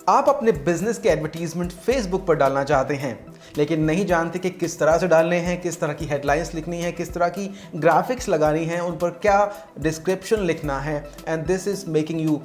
आप अपने बिजनेस के एडवर्टीजमेंट फेसबुक पर डालना चाहते हैं लेकिन नहीं जानते कि किस तरह से डालने हैं, किस तरह की हेडलाइंस लिखनी है, किस तरह की ग्राफिक्स लगानी है, उन पर क्या डिस्क्रिप्शन लिखना है, and this is making you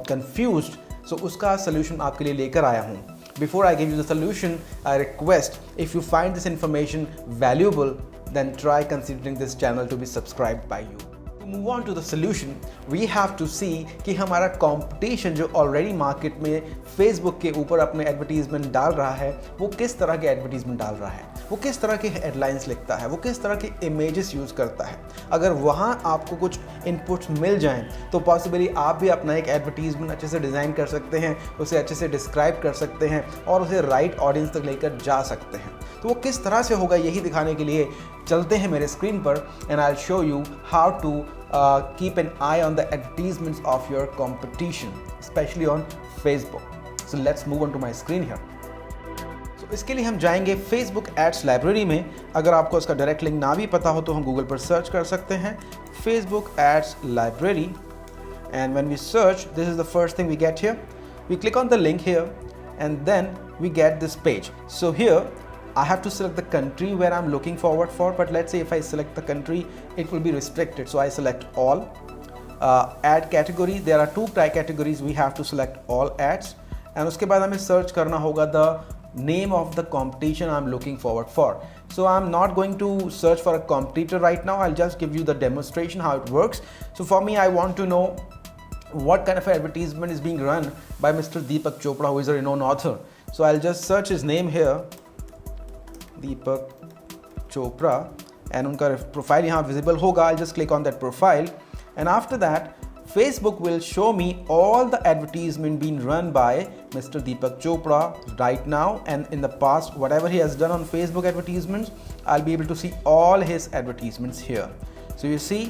confused. So उसका सोल्यूशन आपके लिए लेकर आया हूँ। Before I give you the solution, I request if you find this information valuable, then try considering this channel to be subscribed by you. To move on to the solution, we have to see कि हमारा competition जो already market में Facebook के ऊपर अपने advertisement डाल रहा है, वो किस तरह के advertisement डाल रहा है, वो किस तरह के headlines लिखता है, वो किस तरह के images use करता है। अगर वहाँ आपको कुछ inputs मिल जाएं तो possibly आप भी अपना एक advertisement अच्छे से डिज़ाइन कर सकते हैं, उसे अच्छे से describe कर सकते हैं और उसे right audience तक लेकर जा सकते हैं। तो वो किस तरह से होगा यही दिखाने के लिए चलते हैं मेरे स्क्रीन पर and I'll show you how to keep an eye on the advertisements of your competition, especially on Facebook. So let's move on to my screen here. So इसके लिए हम जाएंगे Facebook Ads Library में। अगर आपको इसका direct link ना भी पता हो तो हम गूगल पर सर्च कर सकते हैं Facebook Ads Library, and when we search, this is the first thing we get here. We click on the link here and then we get this page. So here I have to select the country where I'm looking forward for, but let's say if I select the country, it will be restricted. So I select all. Ad category, there are two categories, we have to select all ads. And उसके बाद हमें search करना होगा the name of the competition I'm looking forward for. So I'm not going to search for a competitor right now. I'll just give you the demonstration how it works. So for me, I want to know what kind of advertisement is being run by Mr. Deepak Chopra, who is a renowned author. So I'll just search his name here, Deepak Chopra, and उनका profile यहाँ visible होगा। I'll just click on that profile, and after that Facebook will show me all the advertisement being run by Mr. Deepak Chopra right now and in the past. Whatever he has done on Facebook advertisements, I'll be able to see all his advertisements here. So you see,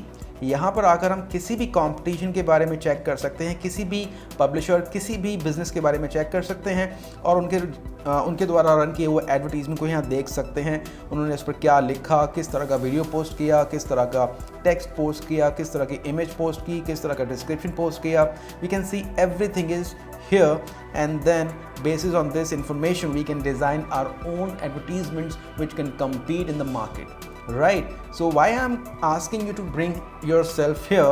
यहाँ पर आकर हम किसी भी competition के बारे में check कर सकते हैं, किसी भी पब्लिशर, किसी भी बिजनेस के बारे में चेक कर सकते हैं और उनके द्वारा रन किए हुए एडवर्टीजमेंट को यहाँ देख सकते हैं। उन्होंने इस पर क्या लिखा, किस तरह का वीडियो पोस्ट किया, किस तरह का टेक्स्ट पोस्ट किया, किस तरह की इमेज पोस्ट की, किस तरह का डिस्क्रिप्शन पोस्ट किया। We can see everything is here, and then basis on this information we can design our own advertisements which can compete in the market, right? So why I'm asking you to bring yourself here,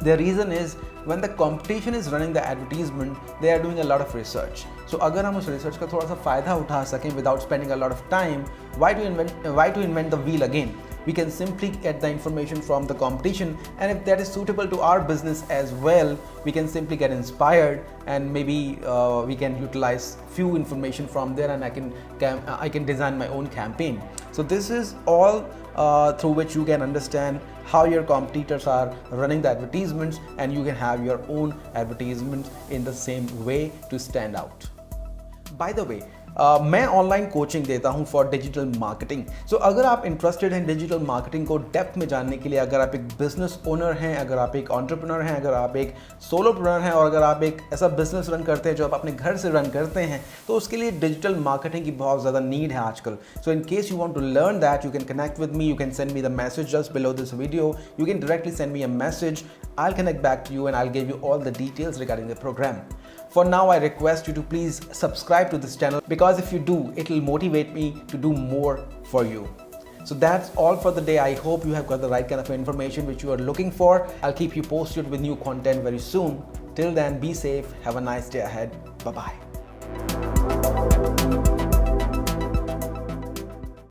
the reason is when the competition is running the advertisement, they are doing a lot of research. So अगर हम उस research का थोड़ा सा फ़ायदा उठा सकें without spending a lot of time, why to invent the wheel again? We can simply get the information from the competition, and if that is suitable to our business as well, we can simply get inspired and maybe we can utilize few information from there, and I can design my own campaign. So this is all through which you can understand how your competitors are running the advertisements, and you can have your own advertisements in the same way to stand out. By the way, मैं online coaching देता हूँ for digital marketing. सो अगर आप interested हैं digital marketing को depth में जानने के लिए, अगर आप एक बिजनेस ओनर हैं, अगर आप एक एंटरप्रेन्योर हैं, अगर आप एक सोलोप्रेन्योर हैं और अगर आप एक ऐसा बिजनेस रन करते हैं जो आप अपने घर से रन करते हैं, तो उसके लिए डिजिटल मार्केटिंग की बहुत ज़्यादा नीड है आजकल। So in case you want to learn that, you can connect with me, you can send me the message just below this video, you can directly send me a message, I'll connect back to you and I'll give you all the details regarding the program. For now, I request you to please subscribe to this channel, because if you do, it will motivate me to do more for you. So that's all for the day. I hope you have got the right kind of information which you are looking for. I'll keep you posted with new content very soon. Till then, be safe. Have a nice day ahead. Bye-bye.